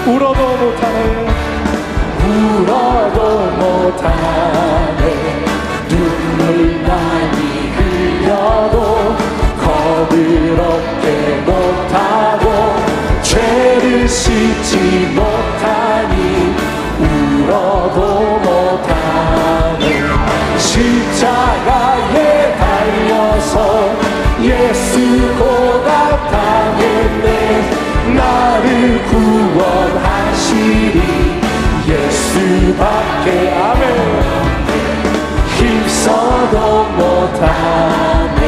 울어도 못하네. 울어도 못하네. 눈물 많이 흘려도 겁을 얻게 못하고 죄를 씻지 못하니 울어도 못하네. 십자가에 달려서 예수 고백하겠네. 나를 구원하시리 예수밖에. 아멘. 힘써도 못하네.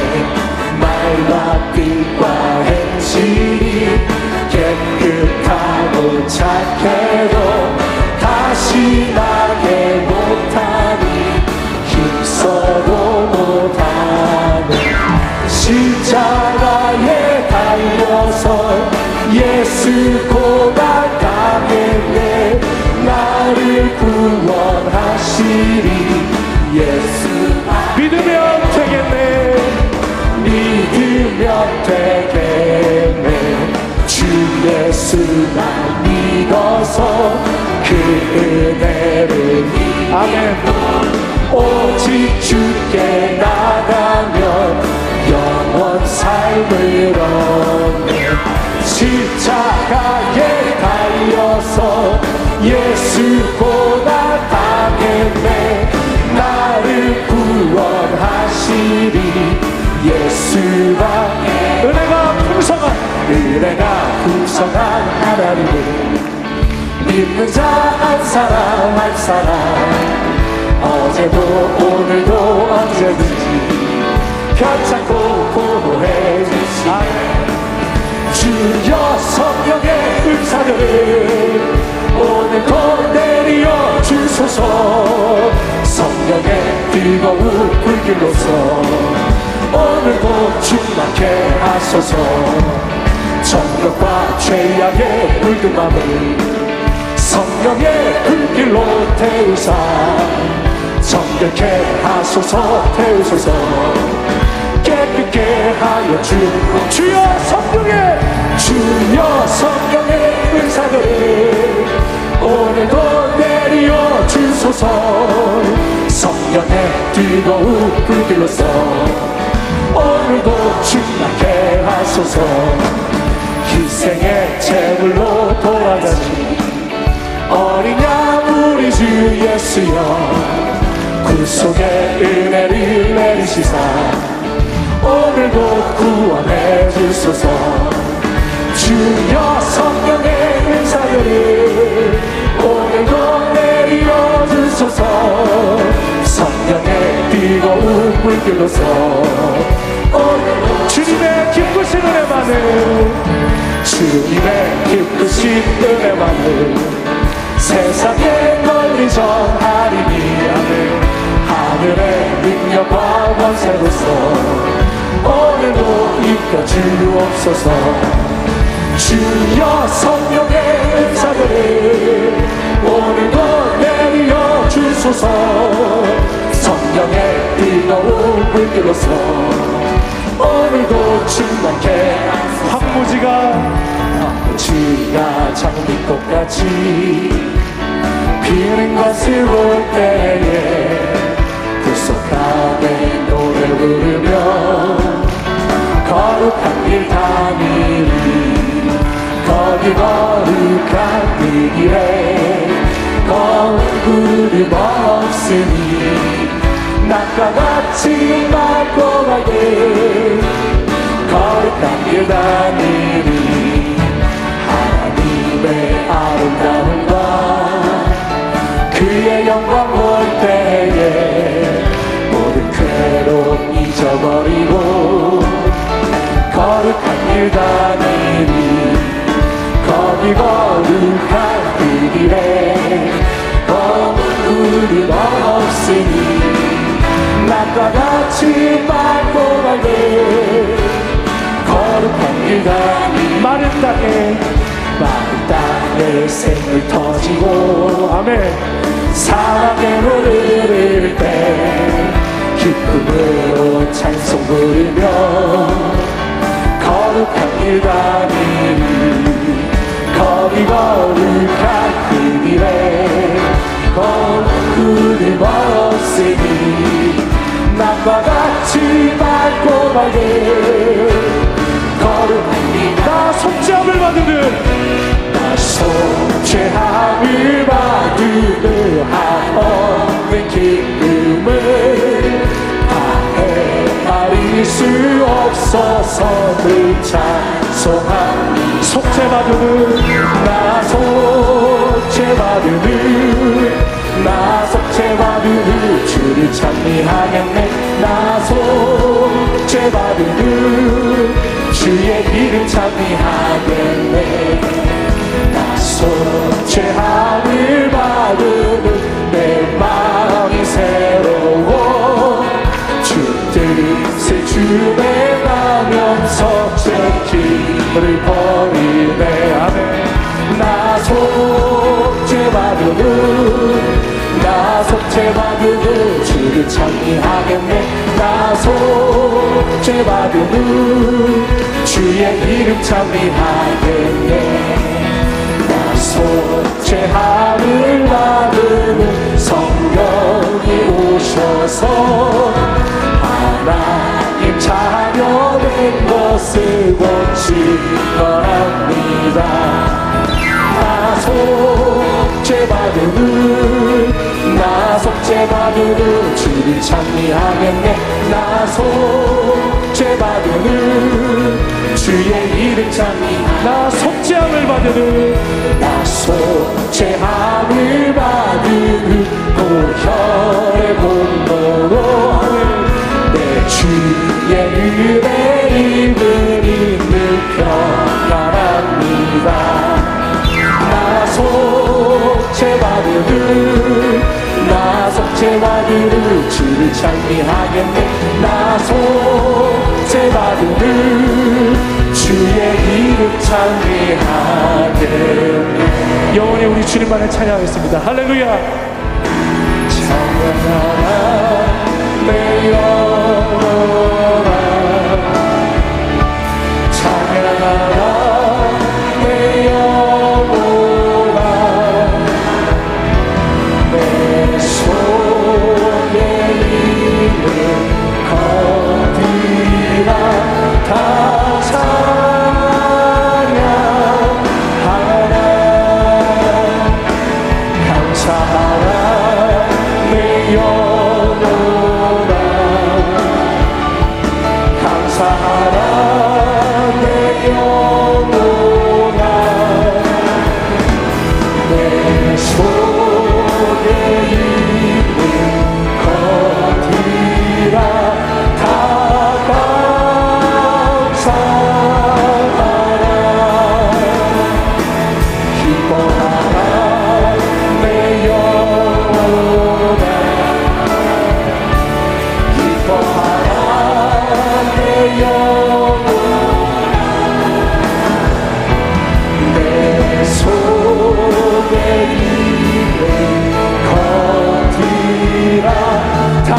말과 뜻과 행실이 깨끗하고 착해도 다시 나게 못하니 힘써도 못하네. 십자가에 달려서 예수 고백하겠네. 나를 구원하시리 예수. 믿으면 되겠네. 믿으면 되겠네. 주 예수만 믿어서 그 은혜를 아멘. 오직 주께 나가면 영원 삶을 얻네. 십자가에 달려서 예수 고백하겠네. 나를 구원하시리 예수밖에. 은혜가 풍성한 하나님을 믿는 자 한 사람 한 사람 어제도 오늘도 언제든지 편찮고 보호해 주시네. 주여 성령의 은사들을 오늘도 내리어 주소서. 성령의 뜨거운 불길로서 오늘도 충만케 하소서. 정욕과 죄악의 물든 맘을 성령의 불길로 태우사 정결케 하소서. 태우소서. 깨끗게 하여 주여 성령의 은사들을 오늘도 내리어 주소서. 성령의 뜨거운 불길로서 오늘도 충만케 하소서. 희생의 제물로 돌아가신 어린 양 우리 주 예수여 구속의 은혜를 내리시사 오늘도 구원해 주소서. 주여 성령의 은사들을 오늘도 내리어 주소서. 성령의 뜨거운 불길로서 주님의 기쁘신 은혜만을 주님의 기쁘신 은혜만을 세상에 널리 전하리니. 아멘. 하늘의 능력과 권세로서 오늘도 이끌어 주옵소서. 주여 성령의 은사들을 오늘도 내리어 주소서. 성령의 뜨거운 불길로서 오늘도 충만케. 황무지가 장미꽃같이 피는 것을 볼 때에 구속하게 노래 부르며 거룩한 길 다니리. 거기 거룩한 그 길에 거룩 없으니 낮과 같이 맑고 밝게 거룩한 길 다니리. 하나님의 아름다움과 그의 영광 볼 때에 모든 괴로움 잊어버리고 거룩한 길 다니니. 거기 거룩한 그 길에 거룩 없으니 낮과 같이 맑고 밝게 거룩한 길 다니니. 마른 땅에 샘물 터지고 아멘. 사랑의 노래를 때 기쁨으로 찬송 부르며 거룩한 길 다니니. 거기 거룩한 왔으니 남과 같이 맑고 맑은 거룩합니다. 나 속죄함을 받으는 나 속죄함을 받으는 한없는 기쁨을 다 헤아릴 수 없어서를 찬송합니다. 속죄받으는 나 속죄받으는 나 속죄받으는 주를 찬미하겠네. 나 속죄받으는 주의 이름 찬미하겠네. 나 속죄함을 받으는 내 마음이 새로워 주 뜻을 주내 가면서 제 힘을 버리네. 아멘. 나 속죄받으는 나 속죄받으는 주를 찬미하겠네. 나 속죄받으는 주의 이름 찬미하겠네. 나 속죄함을 받으는 성령이 오셔서 하나님 자녀 된 것을 원칙합니다. 나 속죄받으는 나 속죄받으는 주를 찬미하겠네. 나 속죄받으는 주의 이름 찬미하겠네. 나 속죄함을 받으는 나 속죄함을 받으는 보혈의 공로로 내 주의 은혜 입을 있는 평안합니다. 나 속죄받으는 나 속죄받으는 주를 찬미하겠네. 나 속죄받으는 주의 이름 찬미하겠네. 영원히 우리 주님만을 찬양하겠습니다. 할렐루야. 찬양하라 내 영혼아 찬양하라 내 영혼아 내 손에 있는 것들아 다 찬양하라 감사하라 내 영혼아 감사하라 내 영혼아 내 손에 있는 것들아 다 감사하라 기뻐하라 내 영혼아 기뻐하라 내 영혼아 내 손에 있는 것들아 다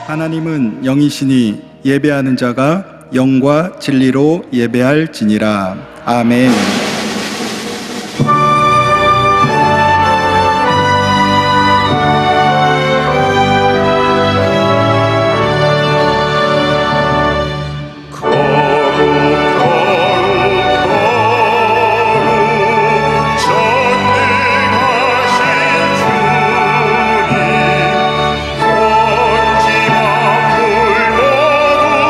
하나님은 영이시니 예배하는 자가 영과 진리로 예배할지니라. 아멘. 전능하신 주님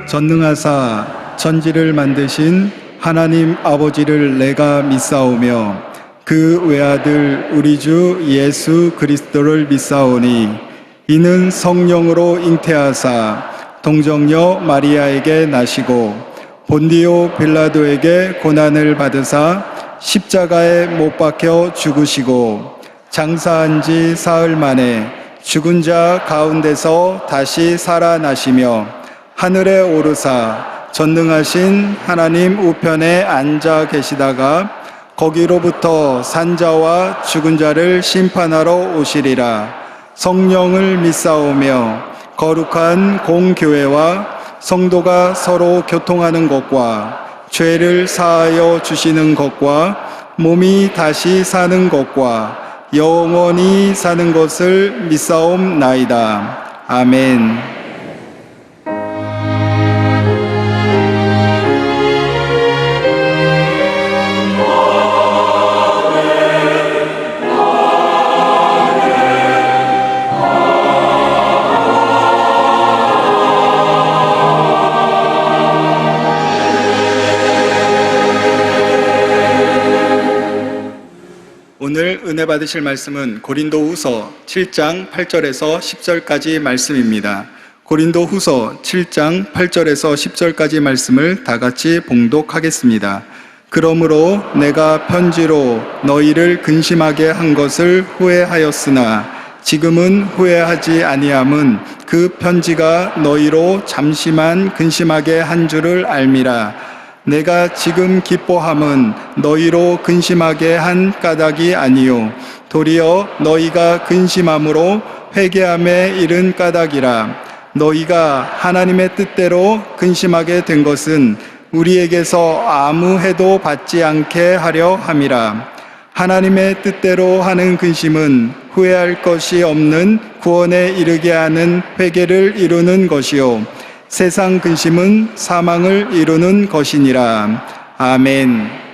전능하사 천지를 만드신 하나님 아버지를 내가 믿사오며 그 외아들 우리 주 예수 그리스도를 믿사오니 이는 성령으로 잉태하사 동정녀 마리아에게 나시고 본디오 빌라도에게 고난을 받으사 십자가에 못 박혀 죽으시고 장사한 지 사흘 만에 죽은 자 가운데서 다시 살아나시며 하늘에 오르사 전능하신 하나님 우편에 앉아 계시다가 거기로부터 산자와 죽은 자를 심판하러 오시리라. 성령을 믿사오며 거룩한 공교회와 성도가 서로 교통하는 것과 죄를 사하여 주시는 것과 몸이 다시 사는 것과 영원히 사는 것을 믿사옵나이다. 아멘. 오늘 은혜 받으실 말씀은 고린도후서 7장 8절에서 10절까지 말씀입니다. 고린도후서 7장 8절에서 10절까지 말씀을 다 같이 봉독하겠습니다. 그러므로 내가 편지로 너희를 근심하게 한 것을 후회하였으나 지금은 후회하지 아니함은 그 편지가 너희로 잠시만 근심하게 한 줄을 알미라. 내가 지금 기뻐함은 너희로 근심하게 한 까닭이 아니요 도리어 너희가 근심함으로 회개함에 이른 까닭이라. 너희가 하나님의 뜻대로 근심하게 된 것은 우리에게서 아무 해도 받지 않게 하려 함이라. 하나님의 뜻대로 하는 근심은 후회할 것이 없는 구원에 이르게 하는 회개를 이루는 것이요 세상 근심은 사망을 이루는 것이니라. 아멘.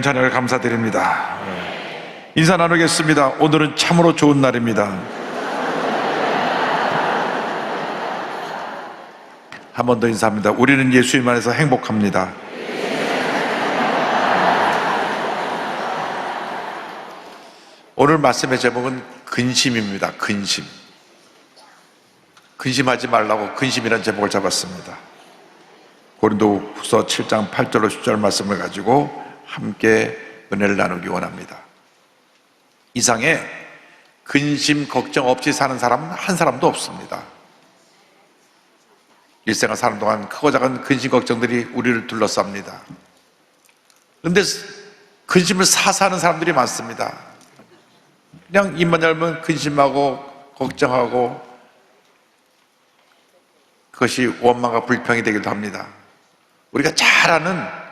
찬양을 감사드립니다. 인사 나누겠습니다. 오늘은 참으로 좋은 날입니다. 한 번 더 인사합니다. 우리는 예수님 안에서 행복합니다. 오늘 말씀의 제목은 근심입니다. 근심. 근심하지 말라고 근심이라는 제목을 잡았습니다. 고린도후서 7장 8절로 10절 말씀을 가지고 함께 은혜를 나누기 원합니다. 이 세상에 근심 걱정 없이 사는 사람은 한 사람도 없습니다. 일생을 사는 동안 크고 작은 근심 걱정들이 우리를 둘러쌉니다. 그런데 근심을 사는 사람들이 많습니다. 그냥 입만 열면 근심하고 걱정하고 그것이 원망과 불평이 되기도 합니다. 우리가 잘 아는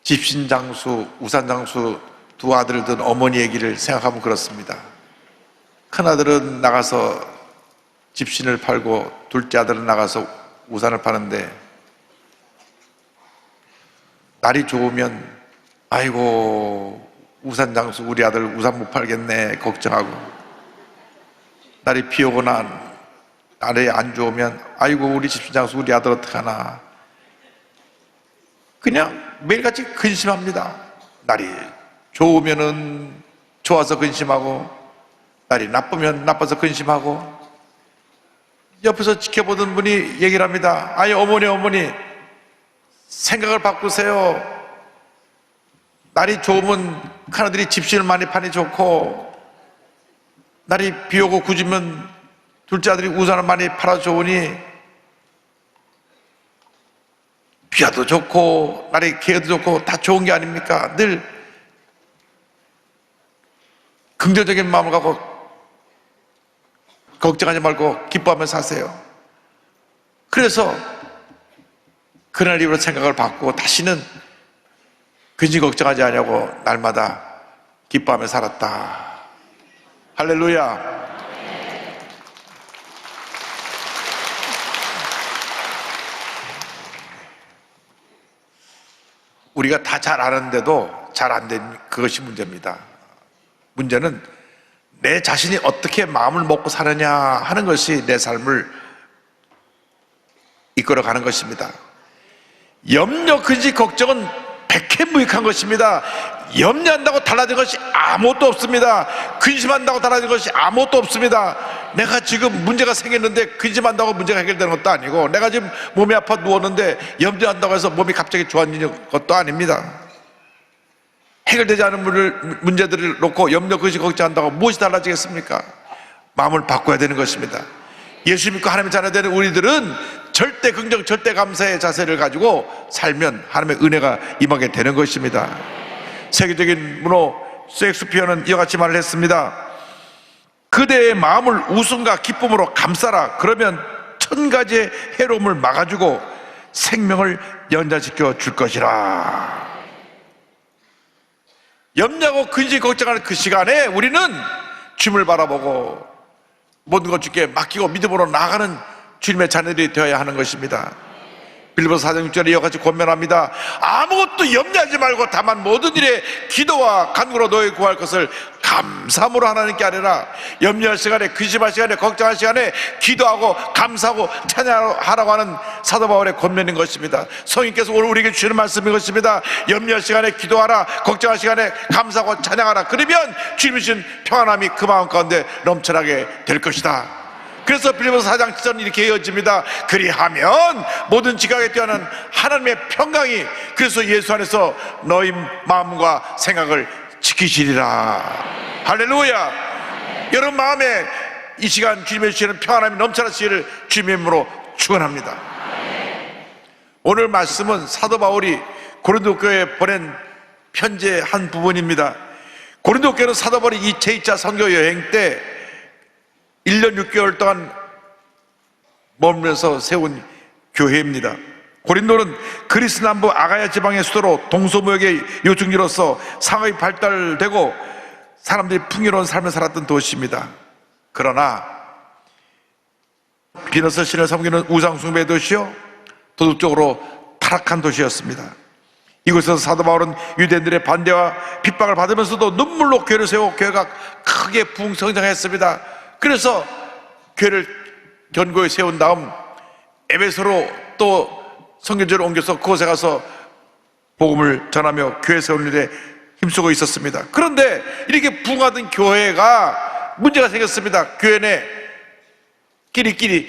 집신장수, 우산장수 두 아들을 둔 어머니 얘기를 생각하면 그렇습니다. 큰아들은 나가서 집신을 팔고 둘째 아들은 나가서 우산을 파는데 날이 좋으면 아이고 우산장수 우리 아들 우산 못 팔겠네 걱정하고, 날이 비 오거나 날이 안 좋으면 아이고 우리 집신장수 우리 아들 어떡하나, 그냥 매일같이 근심합니다. 날이 좋으면은 좋아서 근심하고 날이 나쁘면 나빠서 근심하고. 옆에서 지켜보던 분이 얘기를 합니다. 아니 어머니 생각을 바꾸세요. 날이 좋으면 큰아들이 집신을 많이 파니 좋고, 날이 비 오고 굳으면 둘째 아들이 우산을 많이 팔아 좋으니 비와도 좋고 날이 개도 좋고 다 좋은 게 아닙니까? 늘 긍정적인 마음을 갖고 걱정하지 말고 기뻐하며 사세요. 그래서 그날 이후로 생각을 바꾸고 다시는 근심 걱정하지 않냐고 날마다 기뻐하며 살았다. 할렐루야. 우리가 다 잘 아는데도 잘 안 된 그것이 문제입니다. 문제는 내 자신이 어떻게 마음을 먹고 사느냐 하는 것이 내 삶을 이끌어가는 것입니다. 염려, 근심, 걱정은 백해무익한 것입니다. 염려한다고 달라진 것이 아무것도 없습니다. 근심한다고 달라진 것이 아무것도 없습니다. 내가 지금 문제가 생겼는데 근심한다고 문제가 해결되는 것도 아니고, 내가 지금 몸이 아파 누웠는데 염려한다고 해서 몸이 갑자기 좋아지는 것도 아닙니다. 해결되지 않은 문제들을 놓고 염려, 근심, 걱정한다고 무엇이 달라지겠습니까? 마음을 바꿔야 되는 것입니다. 예수 믿고 하나님의 자녀 되는 우리들은 절대 긍정, 절대 감사의 자세를 가지고 살면 하나님의 은혜가 임하게 되는 것입니다. 세계적인 문호 셰익스피어는 이와 같이 말을 했습니다. 그대의 마음을 웃음과 기쁨으로 감싸라. 그러면 1000가지의 해로움을 막아주고 생명을 연장시켜 줄 것이라. 염려하고 근심 걱정하는 그 시간에 우리는 주님을 바라보고 모든 것 주께 맡기고 믿음으로 나아가는 주님의 자녀들이 되어야 하는 것입니다. 빌립보서 4장 6절에 이와 같이 권면합니다. 아무것도 염려하지 말고 다만 모든 일에 기도와 간구로 너희 구할 것을 감사함으로 하나님께 아뢰라. 염려할 시간에, 근심할 시간에, 걱정할 시간에 기도하고 감사하고 찬양하라고 하는 사도 바울의 권면인 것입니다. 성인께서 오늘 우리에게 주시는 말씀인 것입니다. 염려할 시간에 기도하라, 걱정할 시간에 감사하고 찬양하라. 그러면 주님이 주신 평안함이 그 마음 가운데 넘쳐나게 될 것이다. 그래서 빌립보서 4장 7절은 이렇게 이어집니다. 그리하면 모든 지각에 뛰어난 하나님의 평강이 그래서 예수 안에서 너희 마음과 생각을 지키시리라. 할렐루야. 여러분 마음에 이 시간 주님의 주시는 평안함이 넘쳐나시기를 주님의 이름으로 축원합니다. 오늘 말씀은 사도 바울이 고린도 교회에 보낸 편지의 한 부분입니다. 고린도 교회는 사도 바울이 이 제2차 선교 여행 때 1년 6개월 동안 머물면서 세운 교회입니다. 고린도는 그리스 남부 아가야 지방의 수도로 동서무역의 요충지로서 상업이 발달되고 사람들이 풍요로운 삶을 살았던 도시입니다. 그러나 비너스 신을 섬기는 우상숭배 도시요, 도덕적으로 타락한 도시였습니다. 이곳에서 사도 바울은 유대인들의 반대와 핍박을 받으면서도 눈물로 교회를 세우고 교회가 크게 부흥성장했습니다. 그래서 교회를 견고히 세운 다음 에베소로 또 선교지를 옮겨서 그곳에 가서 복음을 전하며 교회 세우는 일에 힘쓰고 있었습니다. 그런데 이렇게 부흥하던 교회가 문제가 생겼습니다. 교회 내 끼리끼리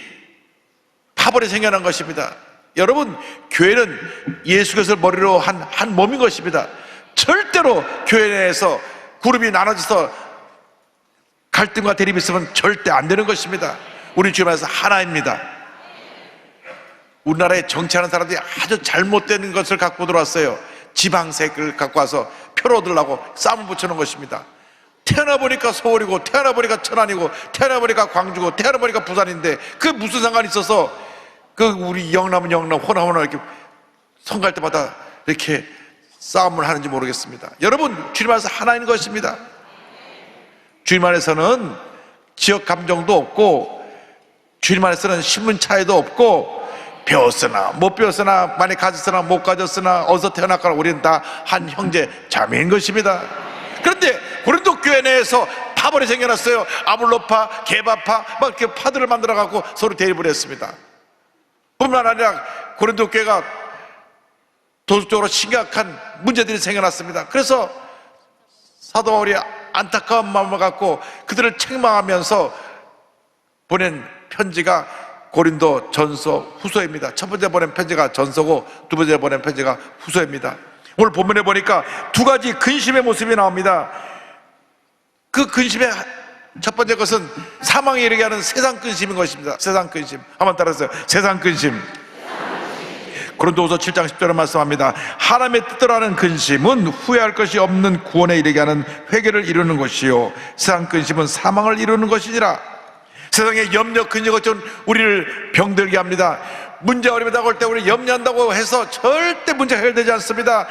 파벌이 생겨난 것입니다. 여러분, 교회는 예수 그리스도를 머리로 한 몸인 것입니다. 절대로 교회 내에서 그룹이 나눠져서 갈등과 대립이 있으면 절대 안 되는 것입니다. 우리 주님 안에서 하나입니다. 우리나라에 정치하는 사람들이 아주 잘못된 것을 갖고 들어왔어요. 지방색을 갖고 와서 표를 얻으려고 싸움을 붙여놓은 것입니다. 태어나 보니까 서울이고, 태어나 보니까 천안이고, 태어나 보니까 광주고, 태어나 보니까 부산인데 그게 무슨 상관이 있어서 그 우리 영남은 영남, 호남은 이렇게 선갈 때마다 이렇게 싸움을 하는지 모르겠습니다. 여러분, 주님 안에서 하나인 것입니다. 주님 안에서는 지역 감정도 없고, 주님 안에서는 신분 차이도 없고, 배웠으나 못 배웠으나 많이 가졌으나 못 가졌으나 어디서 태어났거나 우리는 다 한 형제 자매인 것입니다. 그런데 고린도 교회 내에서 파벌이 생겨났어요. 아볼로파, 게바파 막 이렇게 파들을 만들어 갖고 서로 대립을 했습니다. 뿐만 아니라 고린도 교회가 도덕적으로 심각한 문제들이 생겨났습니다. 그래서 사도 바울이 안타까운 마음을 갖고 그들을 책망하면서 보낸 편지가 고린도 전서 후서입니다. 첫 번째 보낸 편지가 전서고 두 번째 보낸 편지가 후서입니다. 오늘 본문에 보니까 두 가지 근심의 모습이 나옵니다. 그 근심의 첫 번째 것은 사망에 이르게 하는 세상 근심인 것입니다. 세상 근심. 한번 따라하세요. 세상 근심. 고린도후서 7장 10절에 말씀합니다. 하나님의 뜻대로 하는 근심은 후회할 것이 없는 구원에 이르게 하는 회개를 이루는 것이요 세상 근심은 사망을 이루는 것이니라. 세상의 염려, 근심, 걱정은 우리를 병들게 합니다. 문제 어려움이 다가올 때 우리 염려한다고 해서 절대 문제가 해결되지 않습니다.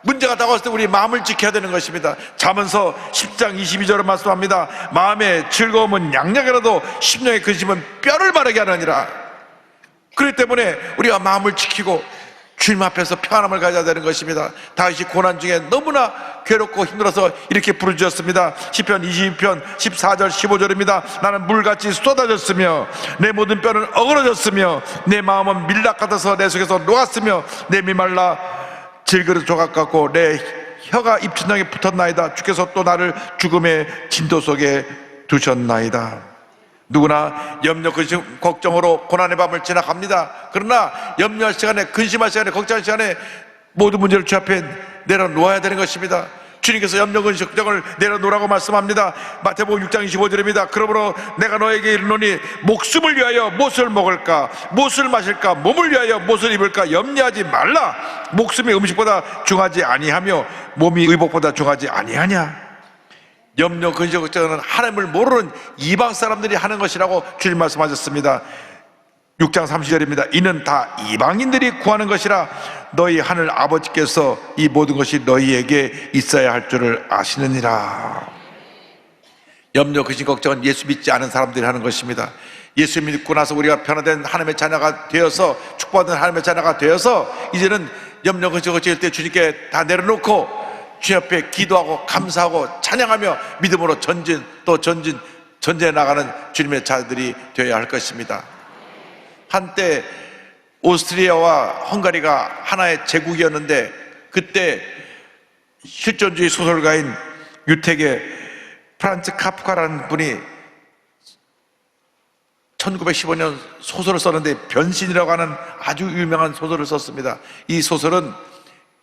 문제가 다가왔을 때 우리 마음을 지켜야 되는 것입니다. 잠언서 10장 22절에 말씀합니다. 마음의 즐거움은 양약이라도 심령의 근심은 뼈를 마르게 하느니라. 그렇기 때문에 우리가 마음을 지키고 주님 앞에서 평안함을 가져야 되는 것입니다. 다윗이 고난 중에 너무나 괴롭고 힘들어서 이렇게 부르짖었습니다. 시편 22편 14절 15절입니다. 나는 물같이 쏟아졌으며 내 모든 뼈는 어그러졌으며 내 마음은 밀락 같아서 내 속에서 녹았으며 내 미말라 질그릇 조각 같고 내 혀가 입천장에 붙었나이다. 주께서 또 나를 죽음의 진도 속에 두셨나이다. 누구나 염려, 근심, 걱정으로 고난의 밤을 지나갑니다. 그러나 염려할 시간에, 근심할 시간에, 걱정할 시간에 모든 문제를 주 앞에 내려놓아야 되는 것입니다. 주님께서 염려, 근심, 걱정을 내려놓으라고 말씀합니다. 마태복음 6장 25절입니다. 그러므로 내가 너에게 이르노니 목숨을 위하여 무엇을 먹을까, 무엇을 마실까, 몸을 위하여 무엇을 입을까 염려하지 말라. 목숨이 음식보다 중하지 아니하며 몸이 의복보다 중하지 아니하냐. 염려, 근심, 걱정은 하나님을 모르는 이방 사람들이 하는 것이라고 주님 말씀하셨습니다. 6장 30절입니다. 이는 다 이방인들이 구하는 것이라 너희 하늘 아버지께서 이 모든 것이 너희에게 있어야 할 줄을 아시느니라. 염려, 근심, 걱정은 예수 믿지 않은 사람들이 하는 것입니다. 예수 믿고 나서 우리가 변화된 하나님의 자녀가 되어서, 축복받은 하나님의 자녀가 되어서 이제는 염려, 근심, 걱정일 때 주님께 다 내려놓고 주님 앞에 기도하고 감사하고 찬양하며 믿음으로 전진 또 전진해 나가는 주님의 자들이 되어야 할 것입니다. 한때 오스트리아와 헝가리가 하나의 제국이었는데 그때 실존주의 소설가인 유택의 프란츠 카프카라는 분이 1915년 소설을 썼는데 변신이라고 하는 아주 유명한 소설을 썼습니다. 이 소설은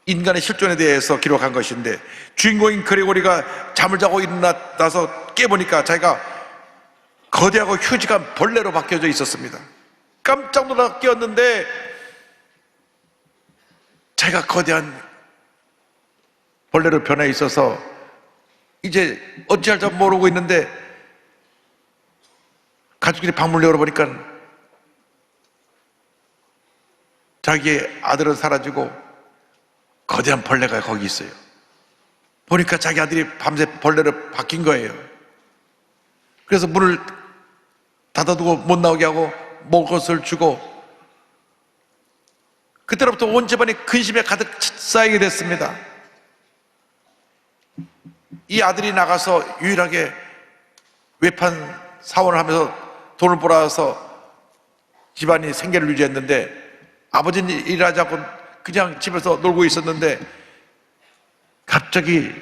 인간의 실존에 대해서 기록한 것인데 주인공인 그레고리가 잠을 자고 일어나서 깨보니까 자기가 거대하고 휴직한 벌레로 바뀌어져 있었습니다. 깜짝 놀라 깨었는데 자기가 거대한 벌레로 변해 있어서 이제 어찌할 줄 모르고 있는데 가족들이 방문을 열어보니까 자기의 아들은 사라지고 거대한 벌레가 거기 있어요. 보니까 자기 아들이 밤새 벌레로 바뀐 거예요. 그래서 문을 닫아두고 못 나오게 하고 먹을 것을 주고 그때로부터 온 집안이 근심에 가득 쌓이게 됐습니다. 이 아들이 나가서 유일하게 외판 사원을 하면서 돈을 벌어와서 집안이 생계를 유지했는데, 아버지는 일하지 않고 그냥 집에서 놀고 있었는데 갑자기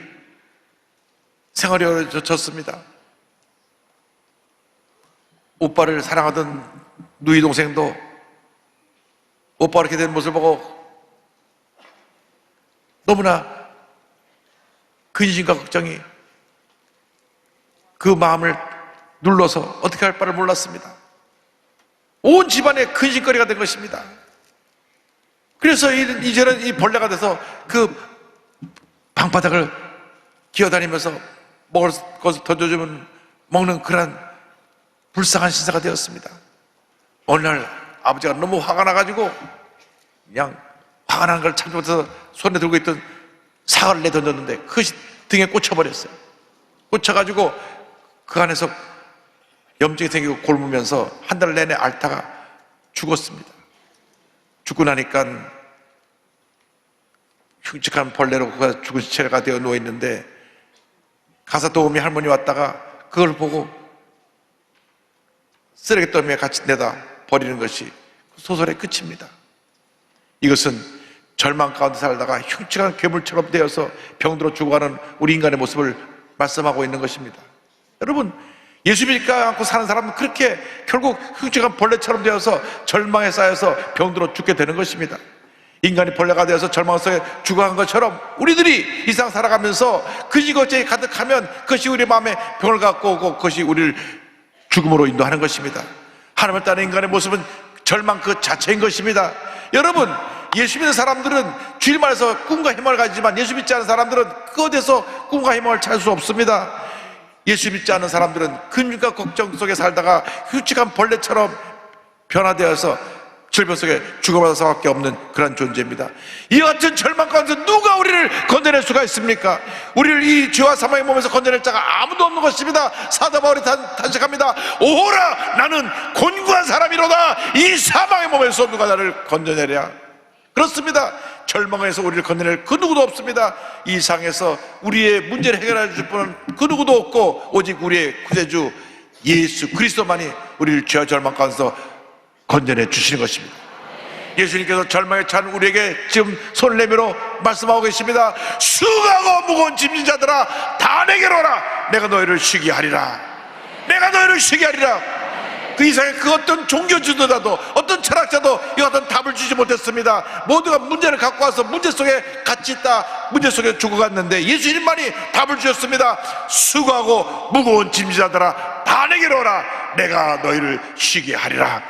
생활이 어려워졌습니다. 오빠를 사랑하던 누이 동생도 오빠가 이렇게 된 모습을 보고 너무나 근심과 걱정이 그 마음을 눌러서 어떻게 할 바를 몰랐습니다. 온 집안의 근심거리가 된 것입니다. 그래서 이제는 이 벌레가 돼서 그 방바닥을 기어다니면서 먹을 것을 던져주면 먹는 그런 불쌍한 신세가 되었습니다. 어느 날 아버지가 너무 화가 나가지고 그냥 화가 나는 걸 참지 못해서 손에 들고 있던 사과를 내던졌는데 그것이 등에 꽂혀버렸어요. 꽂혀가지고 그 안에서 염증이 생기고 곪으면서 한 달 내내 앓다가 죽었습니다. 죽고 나니까 흉측한 벌레로 그가 죽은 시체가 되어 누워있는데, 가사 도우미 할머니 왔다가 그걸 보고 쓰레기더미에 같이 내다 버리는 것이 소설의 끝입니다. 이것은 절망 가운데 살다가 흉측한 괴물처럼 되어서 병들어 죽어가는 우리 인간의 모습을 말씀하고 있는 것입니다. 여러분, 예수 믿지 않고 사는 사람은 그렇게 결국 흉측한 벌레처럼 되어서 절망에 쌓여서 병들어 죽게 되는 것입니다. 인간이 벌레가 되어서 절망 속에 죽어간 것처럼 우리들이 이 세상 살아가면서 근심걱정이 가득하면 그것이 우리 마음에 병을 갖고 오고 그것이 우리를 죽음으로 인도하는 것입니다. 하나님을 따르는 인간의 모습은 절망 그 자체인 것입니다. 여러분, 예수 믿는 사람들은 주일말에서 꿈과 희망을 가지지만 예수 믿지 않은 사람들은 그 어디에서 꿈과 희망을 찾을 수 없습니다. 예수 믿지 않은 사람들은 근심과 걱정 속에 살다가 흉측한 벌레처럼 변화되어서 질병 속에 죽어갈 수밖에 없는 그런 존재입니다. 이와 같은 절망 가운데 누가 우리를 건져낼 수가 있습니까? 우리를 이 죄와 사망의 몸에서 건져낼 자가 아무도 없는 것입니다. 사도 바울이 탄식합니다. 오호라, 나는 곤고한 사람이로다. 이 사망의 몸에서 누가 나를 건져내랴. 그렇습니다. 절망에서 우리를 건져낼 그 누구도 없습니다. 이 세상에서 우리의 문제를 해결해 줄 분은 그 누구도 없고 오직 우리의 구세주 예수 그리스도만이 우리를 죄와 절망 가운데서 건져내 주시는 것입니다. 예수님께서 절망에 찬 우리에게 지금 손을 내밀어 말씀하고 계십니다. 수고하고 무거운 짐진 자들아, 다 내게로 오라. 내가 너희를 쉬게 하리라. 내가 너희를 쉬게 하리라. 그 이상의 그 어떤 종교 지도자도 어떤 철학자도 이 어떤 답을 주지 못했습니다. 모두가 문제를 갖고 와서 문제 속에 갇히 있다, 문제 속에 죽어갔는데 예수님만이 답을 주셨습니다. 수고하고 무거운 짐자들아, 다 내게로 오라. 내가 너희를 쉬게 하리라.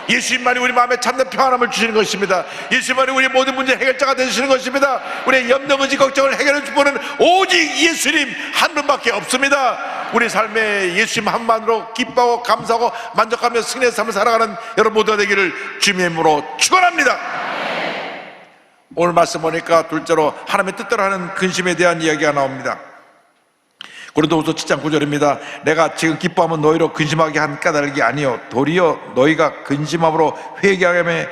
예수님만이 우리 마음에 참된 평안함을 주시는 것입니다. 예수님만이 우리 모든 문제 해결자가 되시는 것입니다. 우리의 염려, 의지, 걱정을 해결해 줄 분은 오직 예수님 한 분밖에 없습니다. 우리 삶에 예수님 한 분만으로 기뻐하고 감사하고 만족하며 승리의 삶을 살아가는 여러분 모두가 되기를 주님의 이름으로 축원합니다. 오늘 말씀 보니까 둘째로 하나님의 뜻대로 하는 근심에 대한 이야기가 나옵니다. 고린도후서 7장 9절입니다. 내가 지금 기뻐하면 너희로 근심하게 한 까닭이 아니요 도리어 너희가 근심함으로 회개함에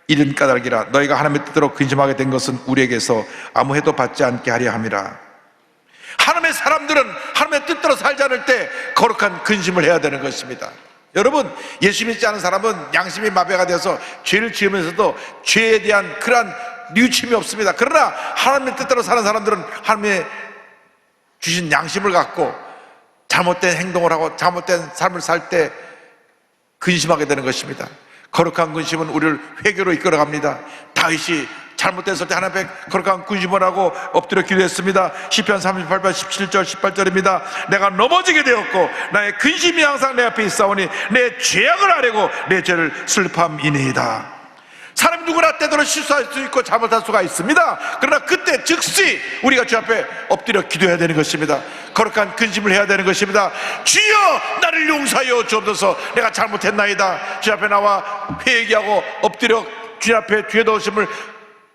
이른 까닭이라. 너희가 하나님의 뜻대로 근심하게 된 것은 우리에게서 아무 해도 받지 않게 하려 함이라. 하나님의 사람들은 하나님의 뜻대로 살지 않을 때 거룩한 근심을 해야 되는 것입니다. 여러분, 예수 믿지 않은 사람은 양심이 마비가 되어서 죄를 지으면서도 죄에 대한 그러한 뉘우침이 없습니다. 그러나 하나님의 뜻대로 사는 사람들은 하나님의 주신 양심을 갖고 잘못된 행동을 하고 잘못된 삶을 살 때 근심하게 되는 것입니다. 거룩한 근심은 우리를 회개로 이끌어갑니다. 다윗이 잘못됐을 때 하나님 앞에 거룩한 근심을 하고 엎드려 기도했습니다. 시편 38편 17절 18절입니다. 내가 넘어지게 되었고 나의 근심이 항상 내 앞에 있사오니 내 죄악을 아뢰고 내 죄를 슬픔이니이다. 사람 누구나 때때로 실수할 수 있고 잘못할 수가 있습니다. 그러나 그때 즉시 우리가 주 앞에 엎드려 기도해야 되는 것입니다. 거룩한 근심을 해야 되는 것입니다. 주여 나를 용서하여 주옵소서. 내가 잘못했나이다. 주 앞에 나와 회개하고 엎드려 주 앞에 죄 넣으심을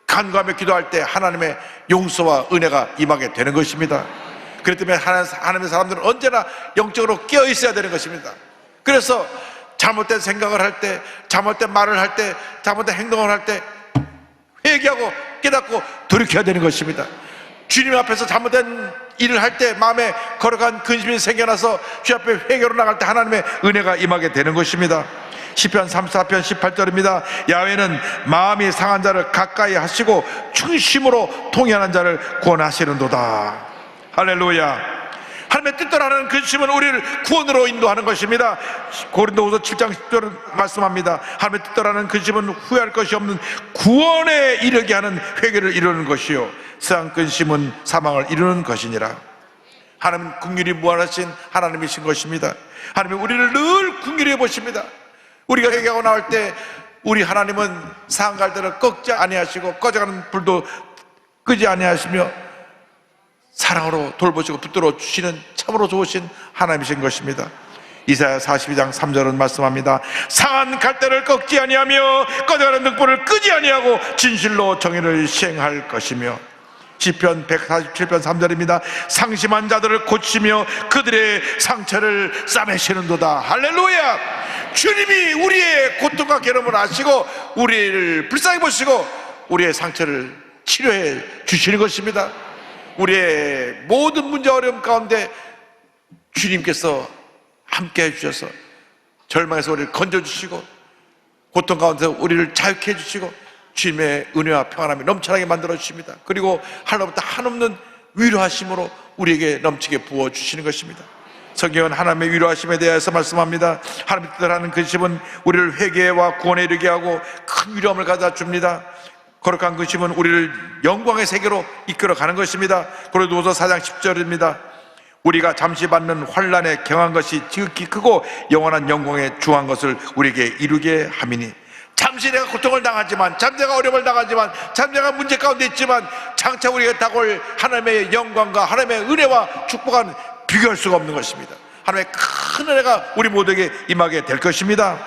간구하며 기도할 때 하나님의 용서와 은혜가 임하게 되는 것입니다. 그렇기 때문에 하나님의 사람들은 언제나 영적으로 깨어 있어야 되는 것입니다. 그래서 잘못된 생각을 할 때, 잘못된 말을 할 때, 잘못된 행동을 할 때 회개하고 깨닫고 돌이켜야 되는 것입니다. 주님 앞에서 잘못된 일을 할 때 마음에 거룩한 근심이 생겨나서 주 앞에 회개로 나갈 때 하나님의 은혜가 임하게 되는 것입니다. 시편 34편 18절입니다. 야훼는 마음이 상한 자를 가까이 하시고 충심으로 통행하는 자를 구원하시는도다. 할렐루야. 하나님의 뜻대로 하는 근심은 우리를 구원으로 인도하는 것입니다. 고린도후서 7장 10절은 말씀합니다. 하나님의 뜻대로 하는 근심은 후회할 것이 없는 구원에 이르게 하는 회개를 이루는 것이요 세상 근심은 사망을 이루는 것이니라. 하나님은 긍휼이 무한하신 하나님이신 것입니다. 하나님은 우리를 늘 긍휼히 보십니다. 우리가 회개하고 나올 때 우리 하나님은 상갈대를 꺾지 아니하시고 꺼져가는 불도 끄지 아니하시며 사랑으로 돌보시고 붙들어 주시는 참으로 좋으신 하나님이신 것입니다. 이사야 42장 3절은 말씀합니다. 상한 갈대를 꺾지 아니하며 꺼져가는 등불을 끄지 아니하고 진실로 정의를 시행할 것이며 시편 147편 3절입니다. 상심한 자들을 고치며 그들의 상처를 싸매시는도다. 할렐루야. 주님이 우리의 고통과 괴로움을 아시고 우리를 불쌍히 보시고 우리의 상처를 치료해 주시는 것입니다. 우리의 모든 문제 어려움 가운데 주님께서 함께 해주셔서 절망에서 우리를 건져주시고 고통 가운데서 우리를 자유케 해주시고 주님의 은혜와 평안함이 넘쳐나게 만들어 주십니다. 그리고 하나님부터 한없는 위로하심으로 우리에게 넘치게 부어주시는 것입니다. 성경은 하나님의 위로하심에 대해서 말씀합니다. 하나님의 뜻을 하는 근심은 우리를 회개와 구원에 이르게 하고 큰 위로함을 가져다 줍니다. 거룩한 근심은 우리를 영광의 세계로 이끌어가는 것입니다. 고린도후서 4장 10절입니다. 우리가 잠시 받는 환난에 경한 것이 지극히 크고 영원한 영광에 주한 것을 우리에게 이루게 함이니 잠시 내가 고통을 당하지만 잠시 내가 어려움을 당하지만 잠시 내가 문제 가운데 있지만 장차 우리가 다가올 하나님의 영광과 하나님의 은혜와 축복은 비교할 수가 없는 것입니다. 하나님의 큰 은혜가 우리 모두에게 임하게 될 것입니다.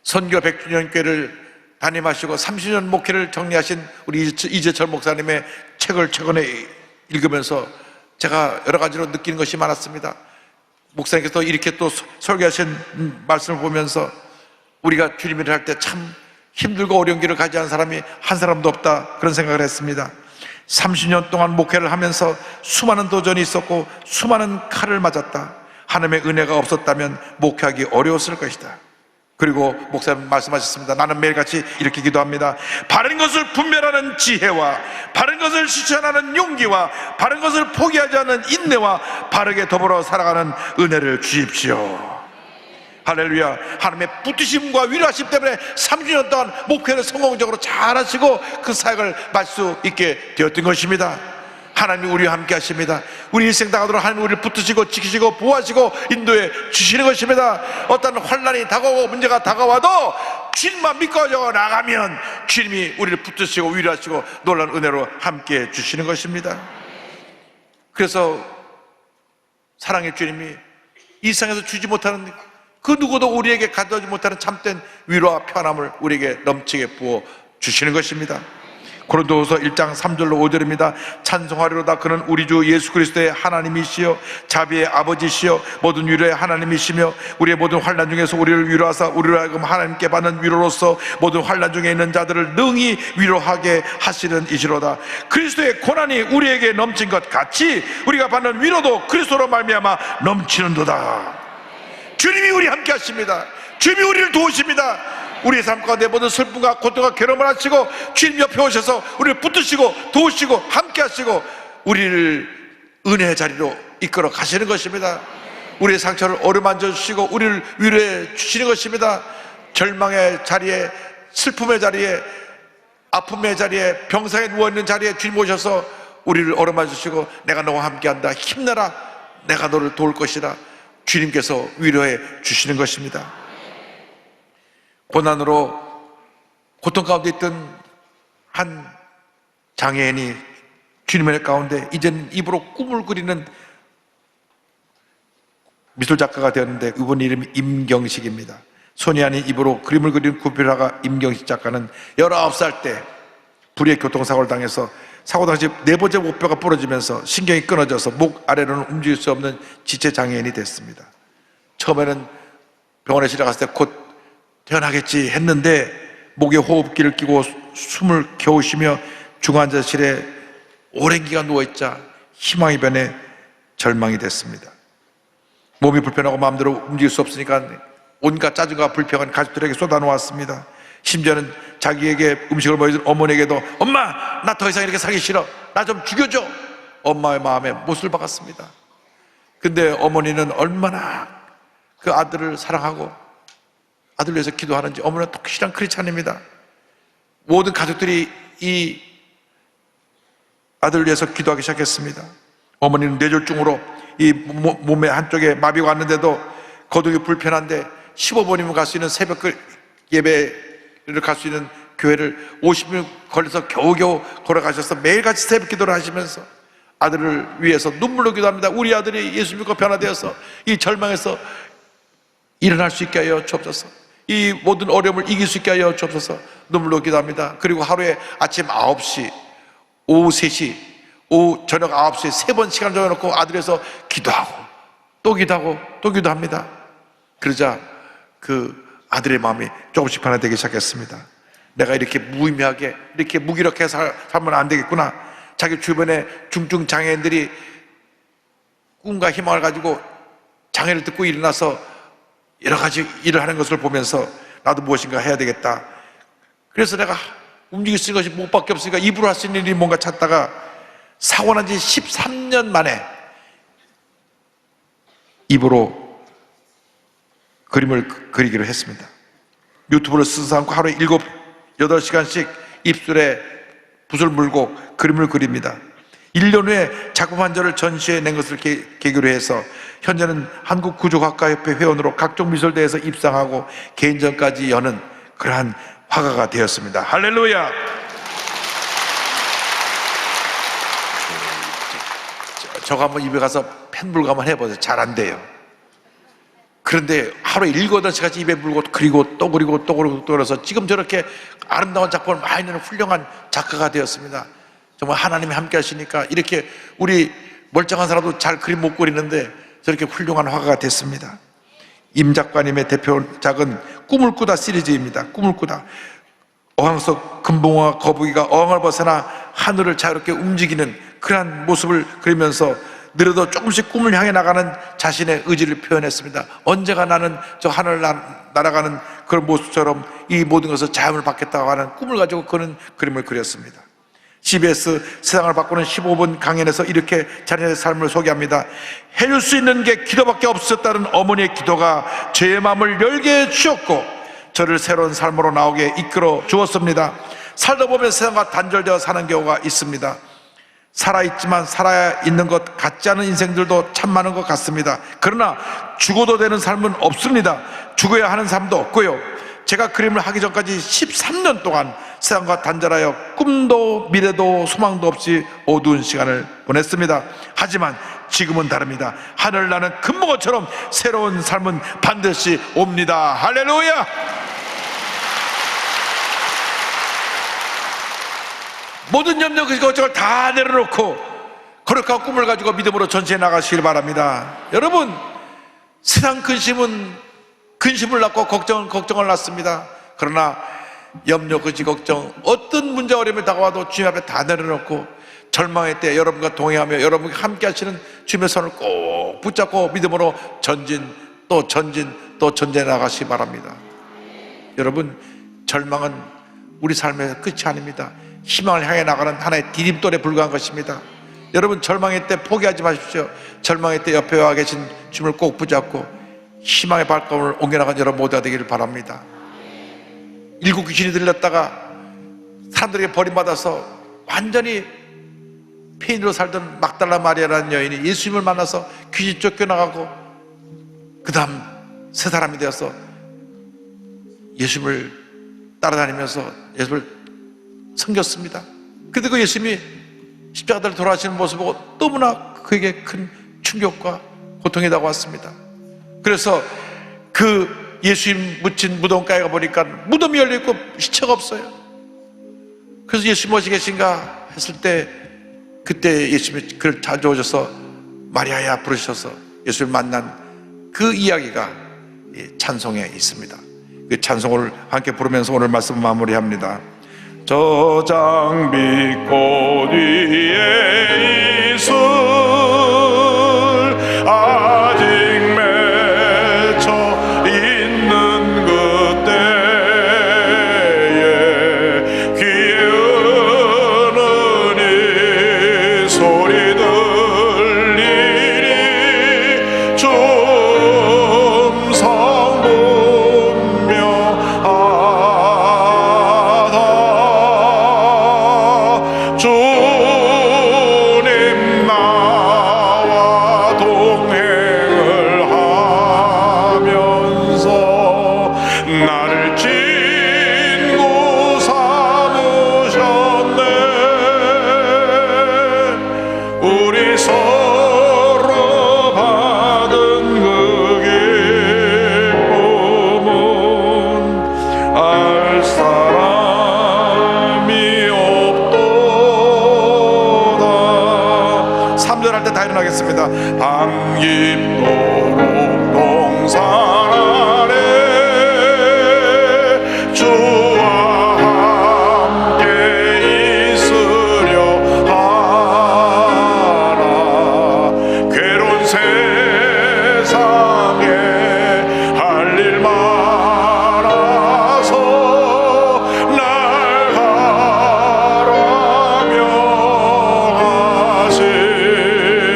선교 100주년 교회를 담임하시고 30년 목회를 정리하신 우리 이재철 목사님의 책을 최근에 읽으면서 제가 여러 가지로 느끼는 것이 많았습니다. 목사님께서 이렇게 또 설교하신 말씀을 보면서 우리가 주님을 할 때 참 힘들고 어려운 길을 가지 않은 사람이 한 사람도 없다, 그런 생각을 했습니다. 30년 동안 목회를 하면서 수많은 도전이 있었고 수많은 칼을 맞았다. 하나님의 은혜가 없었다면 목회하기 어려웠을 것이다. 그리고 목사님 말씀하셨습니다. 나는 매일같이 이렇게 기도합니다. 바른 것을 분별하는 지혜와 바른 것을 실천하는 용기와 바른 것을 포기하지 않는 인내와 바르게 더불어 살아가는 은혜를 주십시오. 할렐루야. 하나님의 붙드심과 위로하심 때문에 30년 동안 목회를 성공적으로 잘하시고 그 사역을 마칠 수 있게 되었던 것입니다. 하나님이 우리와 함께 하십니다. 우리 일생 다가도록 하나님이 우리를 붙드시고 지키시고 보호하시고 인도해 주시는 것입니다. 어떤 환난이 다가오고 문제가 다가와도 주님만 믿고 나가면 주님이 우리를 붙드시고 위로하시고 놀라운 은혜로 함께 해 주시는 것입니다. 그래서 사랑의 주님이 이 세상에서 주지 못하는 그 누구도 우리에게 가져오지 못하는 참된 위로와 편함을 우리에게 넘치게 부어 주시는 것입니다. 고린도후서 1장 3절로 5절입니다. 찬송하리로다. 그는 우리 주 예수 그리스도의 하나님이시여 자비의 아버지시여 모든 위로의 하나님이시며 우리의 모든 환난 중에서 우리를 위로하사 우리로 하여금 하나님께 받는 위로로서 모든 환난 중에 있는 자들을 능히 위로하게 하시는 이시로다. 그리스도의 고난이 우리에게 넘친 것 같이 우리가 받는 위로도 그리스도로 말미암아 넘치는도다. 주님이 우리 함께 하십니다. 주님이 우리를 도우십니다. 우리의 삶 가운데 모든 슬픔과 고통과 괴로움을 하시고 주님 옆에 오셔서 우리를 붙드시고 도우시고 함께 하시고 우리를 은혜의 자리로 이끌어 가시는 것입니다. 우리의 상처를 어루만져 주시고 우리를 위로해 주시는 것입니다. 절망의 자리에, 슬픔의 자리에, 아픔의 자리에, 병상에 누워있는 자리에 주님 오셔서 우리를 어루만져 주시고 내가 너와 함께한다, 힘내라, 내가 너를 도울 것이다, 주님께서 위로해 주시는 것입니다. 고난으로 고통 가운데 있던 한 장애인이 주님의 가운데 이제는 입으로 꿈을 그리는 미술작가가 되었는데 이분 이름이 임경식입니다. 손이 아닌 입으로 그림을 그리는 구필화가 임경식 작가는 19살 때 불의의 교통사고를 당해서 사고 당시 네 번째 목뼈가 부러지면서 신경이 끊어져서 목 아래로는 움직일 수 없는 지체 장애인이 됐습니다. 처음에는 병원에 실려갔을 때 곧 태어나겠지 했는데 목에 호흡기를 끼고 숨을 겨우 쉬며 중환자실에 오랜 기간 누워있자 희망이 변해 절망이 됐습니다. 몸이 불편하고 마음대로 움직일 수 없으니까 온갖 짜증과 불평은 가족들에게 쏟아놓았습니다. 심지어는 자기에게 음식을 보여준 어머니에게도 엄마, 나 더 이상 이렇게 살기 싫어, 나 좀 죽여줘, 엄마의 마음에 못을 박았습니다. 근데 어머니는 얼마나 그 아들을 사랑하고 아들을 위해서 기도하는지 어머니는 독실한 크리스찬입니다. 모든 가족들이 이 아들을 위해서 기도하기 시작했습니다. 어머니는 뇌졸중으로 이 몸의 한쪽에 마비가 왔는데도 거동이 불편한데 15분이면 갈 수 있는 새벽 예배를 갈 수 있는 교회를 50분 걸려서 겨우겨우 걸어가셔서 매일같이 새벽 기도를 하시면서 아들을 위해서 눈물로 기도합니다. 우리 아들이 예수 믿고 변화되어서 이 절망에서 일어날 수 있게 하여 주옵소서. 이 모든 어려움을 이길 수 있게 하여 주옵소서. 눈물로 기도합니다. 그리고 하루에 아침 9시, 오후 3시, 오후 저녁 9시에 3번 시간 정해놓고 아들에서 기도하고 또 기도하고 또 기도합니다. 그러자 그 아들의 마음이 조금씩 변화되기 시작했습니다. 내가 이렇게 무의미하게 이렇게 무기력해 살면 안 되겠구나. 자기 주변에 중증 장애인들이 꿈과 희망을 가지고 장애를 듣고 일어나서 여러 가지 일을 하는 것을 보면서 나도 무엇인가 해야 되겠다. 그래서 내가 움직일 수 있는 것이 목밖에 없으니까 입으로 할 수 있는 일이 뭔가 찾다가 사고 난 지 13년 만에 입으로 그림을 그리기로 했습니다. 유튜브를 쓰지 않고 하루에 7, 8시간씩 입술에 붓을 물고 그림을 그립니다. 1년 후에 작품 한 절을 전시해 낸 것을 계기로 해서 현재는 한국구조학과협회 회원으로 각종 미술대회에서 입상하고 개인전까지 여는 그러한 화가가 되었습니다. 할렐루야! 저거 한번 입에 가서 펜불가 한번 해보세요. 잘 안 돼요. 그런데 하루에 7, 8시간씩 입에 물고 그리고 또 그리고 또 그리고 또 그래서 지금 저렇게 아름다운 작품을 많이 내는 훌륭한 작가가 되었습니다. 정말 하나님이 함께 하시니까 이렇게 우리 멀쩡한 사람도 잘 그림 못 그리는데 저렇게 훌륭한 화가가 됐습니다. 임 작가님의 대표작은 꿈을 꾸다 시리즈입니다. 꿈을 꾸다. 어항 속 금붕어와 거북이가 어항을 벗어나 하늘을 자유롭게 움직이는 그러한 모습을 그리면서 느려도 조금씩 꿈을 향해 나가는 자신의 의지를 표현했습니다. 언제가 나는 저 하늘 날아가는 그런 모습처럼 이 모든 것을 자유를 받겠다고 하는 꿈을 가지고 그는 그림을 그렸습니다. CBS 세상을 바꾸는 15분 강연에서 이렇게 자신의 삶을 소개합니다. 해줄 수 있는 게 기도밖에 없었다는 어머니의 기도가 제 마음을 열게 해주셨고 저를 새로운 삶으로 나오게 이끌어 주었습니다. 살다 보면 세상과 단절되어 사는 경우가 있습니다. 살아있지만 살아야 있는 것 같지 않은 인생들도 참 많은 것 같습니다. 그러나 죽어도 되는 삶은 없습니다. 죽어야 하는 삶도 없고요. 제가 그림을 하기 전까지 13년 동안 세상과 단절하여 꿈도 미래도 소망도 없이 어두운 시간을 보냈습니다. 하지만 지금은 다릅니다. 하늘 나는 금붕어처럼 새로운 삶은 반드시 옵니다. 할렐루야! 모든 염려 걱정을 다 내려놓고 거룩한 꿈을 가지고 믿음으로 전시해 나가시길 바랍니다. 여러분, 세상 근심을 낳고 걱정을 낳습니다. 그러나 염려, 걱정, 어떤 문제 어려움이 다가와도 주님 앞에 다 내려놓고 절망의 때 여러분과 동행하며 여러분과 함께 하시는 주님의 손을 꼭 붙잡고 믿음으로 전진 또 전진해 나가시기 바랍니다. 여러분, 절망은 우리 삶의 끝이 아닙니다. 희망을 향해 나가는 하나의 디딤돌에 불과한 것입니다. 여러분, 절망의 때 포기하지 마십시오. 절망의 때 옆에 와 계신 주님을 꼭 붙잡고 희망의 발걸음을 옮겨나간 여러분 모두가 되기를 바랍니다. 7 귀신이 들렸다가 사람들에게 버림받아서 완전히 폐인으로 살던 막달라 마리아라는 여인이 예수님을 만나서 귀신 쫓겨나가고 그 다음 새 사람이 되어서 예수님을 따라다니면서 예수님을 섬겼습니다. 그런데 그 예수님이 십자가를 돌아가시는 모습을 보고 너무나 그에게 큰 충격과 고통이 다가왔습니다. 그래서 그 예수님 묻힌 무덤가에 가보니까 무덤이 열려있고 시체가 없어요. 그래서 예수님 어디 계신가 했을 때 그때 예수님이 그를 찾아오셔서 마리아야 부르셔서 예수를 만난 그 이야기가 찬송에 있습니다. 그 찬송을 함께 부르면서 오늘 말씀 마무리합니다. 저 장미꽃 위에 이슬 아직 맺혀 있는 그때에 귀에 은은히 소리 들리니 춤성 분명하다. 주님 나와 동행을 하면서 나를 친구 삼으셨네. 우리 서로 받은 그 기쁨은 알 사람이 없도다. 3절 할 때 다 일어나겠습니다. 밤 깊도록 동산 아래 주와 함께 있으려 하라. 괴로운 세상에 할 일 많아서 날 가라며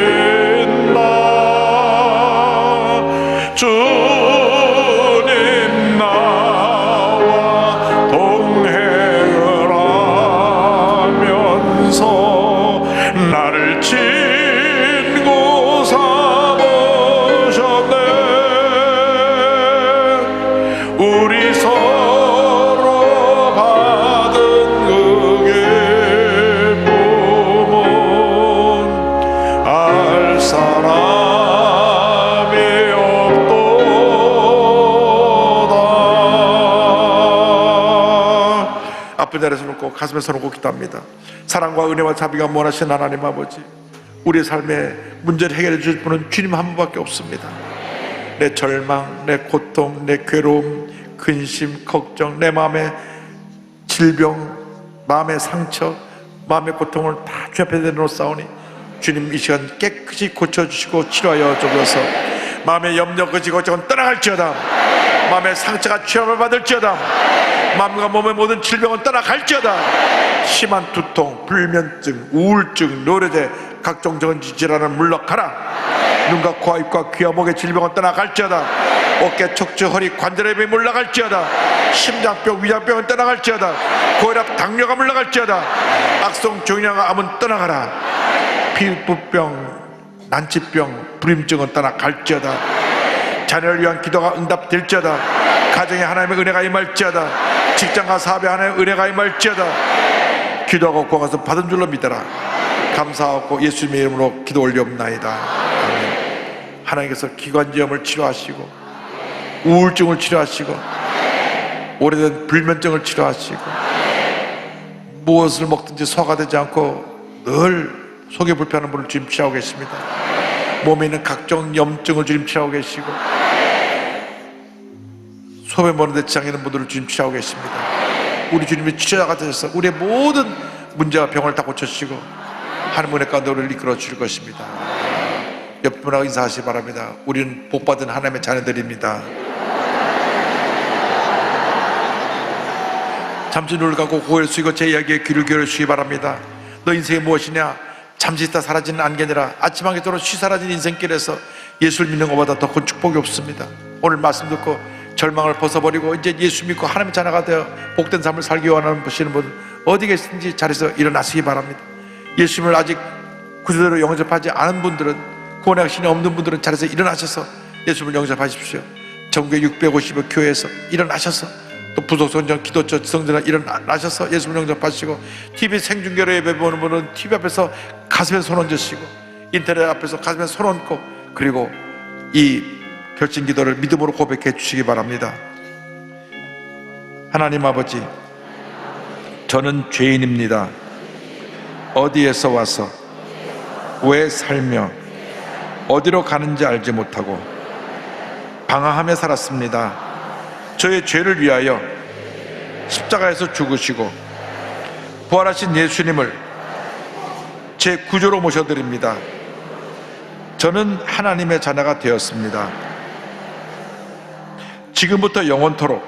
하신다. 주님 나와 동행을 하면서 나를 친구 삼으셨네. 우리 서로 받은 그 기쁨은 알 사람이 없도다. 아픈 자리에서 놓고 가슴에 손을 얹고 기도합니다. 사랑과 은혜와 자비가 원하신 하나님 아버지, 우리의 삶의 문제를 해결해 주실 분은 주님 한 분밖에 없습니다. 내 절망, 내 고통, 내 괴로움, 근심, 걱정, 내 마음의 질병, 마음의 상처, 마음의 고통을 다 주 앞에 내놓사오니 주님 이 시간 깨끗이 고쳐주시고 치료하여 주셔서 마음의 염려, 거지, 걱정은 떠나갈지어다. 마음의 상처가 취함을 받을지어다. 마음과 몸의 모든 질병은 떠나갈지어다. 심한 두통, 불면증, 우울증, 노래제, 각종 정지 질환은 물러가라. 눈과 코와 입과 귀와 목의 질병은 떠나갈지어다. 어깨, 척추, 허리, 관절염이 물러갈지어다. 심장병, 위장병은 떠나갈지어다. 고혈압, 당뇨가 물러갈지어다. 악성 종양과 암은 떠나가라. 피부병, 난치병, 불임증은 떠나갈지어다. 자녀를 위한 기도가 응답될지어다. 가정에 하나님의 은혜가 임할지어다. 직장과 사업에 하나님의 은혜가 임할지어다. 기도하고 구하서 받은 줄로 믿어라. 감사하고 예수님의 이름으로 기도 올리옵나이다. 아멘. 하나님께서 기관지염을 치료하시고 우울증을 치료하시고 오래된 불면증을 치료하시고 무엇을 먹든지 소화가 되지 않고 늘 속이 불편한 분을 주님 치료하고 계십니다. 몸에 있는 각종 염증을 주님 치료하고 계시고 소변 보는데 지장 있는 분들을 주님 치료하고 계십니다. 우리 주님이 치료자가 되셔서 우리의 모든 문제와 병을 다 고쳐주시고 하나님 은혜 가운데 우리를 이끌어 주실 것입니다. 옆 분하고 인사하시기 바랍니다. 우리는 복받은 하나님의 자녀들입니다. 잠시 눈을 감고 고개를 숙이고 제 이야기에 귀를 기울여 주시기 바랍니다. 너 인생이 무엇이냐? 잠시 있다 사라지는 안개니라. 아침 안개처럼 쉬 사라진 인생길에서 예수를 믿는 것보다 더 큰 축복이 없습니다. 오늘 말씀 듣고 절망을 벗어버리고 이제 예수 믿고 하나님의 자녀가 되어 복된 삶을 살기 원하는 보시는 분 어디 계시든지 자리에서 일어나시기 바랍니다. 예수님을 아직 구주로 영접하지 않은 분들은, 구원의 확신이 없는 분들은 자리에서 일어나셔서 예수님을 영접하십시오. 전국의 650여 교회에서 일어나셔서 또 부속성전, 기도처, 성전에 일어나셔서 예수님을 영접하시고 TV 생중계로 예배 보는 분은 TV 앞에서 가슴에 손 얹으시고 인터넷 앞에서 가슴에 손 얹고 그리고 이 결심 기도를 믿음으로 고백해 주시기 바랍니다. 하나님 아버지, 저는 죄인입니다. 어디에서 와서 왜 살며 어디로 가는지 알지 못하고 방황하며 살았습니다. 저의 죄를 위하여 십자가에서 죽으시고 부활하신 예수님을 제 구조로 모셔드립니다. 저는 하나님의 자녀가 되었습니다. 지금부터 영원토록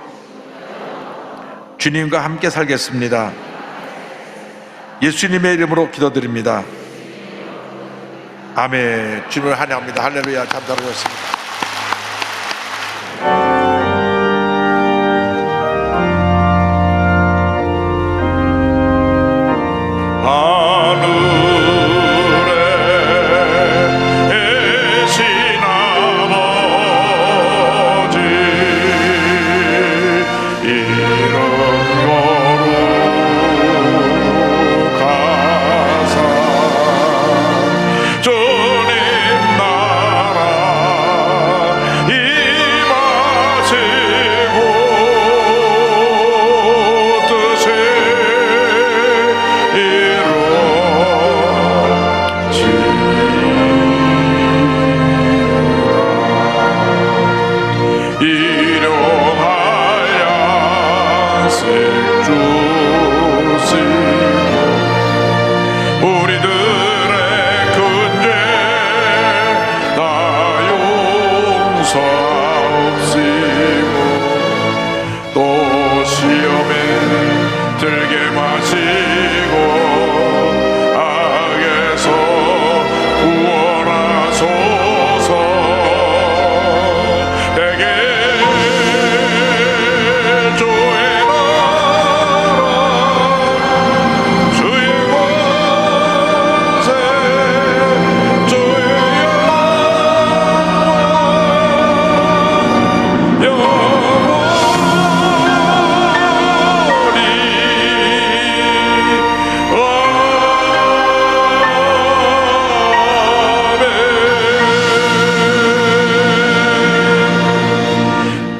주님과 함께 살겠습니다. 예수님의 이름으로 기도드립니다. 아멘. 주님을 환영합니다. 할렐루야. 감사드리겠습니다.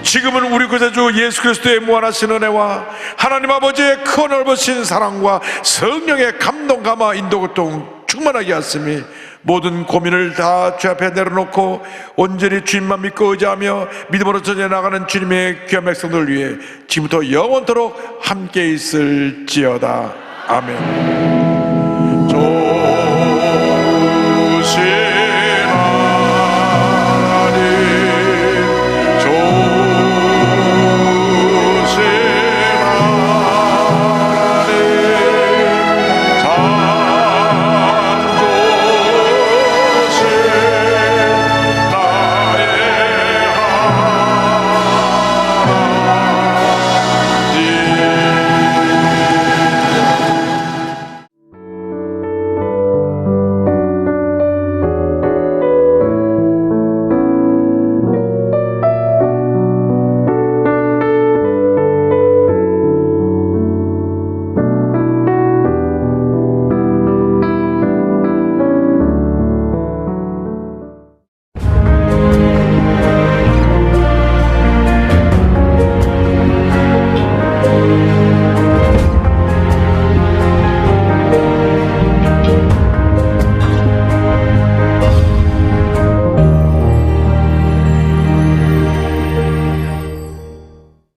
지금은 우리 구세주 예수 그리스도의 무한하신 은혜와 하나님 아버지의 큰 넓으신 사랑과 성령의 감동 감화 인도 고통 충만하게 하심이 모든 고민을 다 주 앞에 내려놓고 온전히 주님만 믿고 의지하며 믿음으로 전해 나가는 주님의 귀한 백성들을 위해 지금부터 영원토록 함께 있을지어다. 아멘.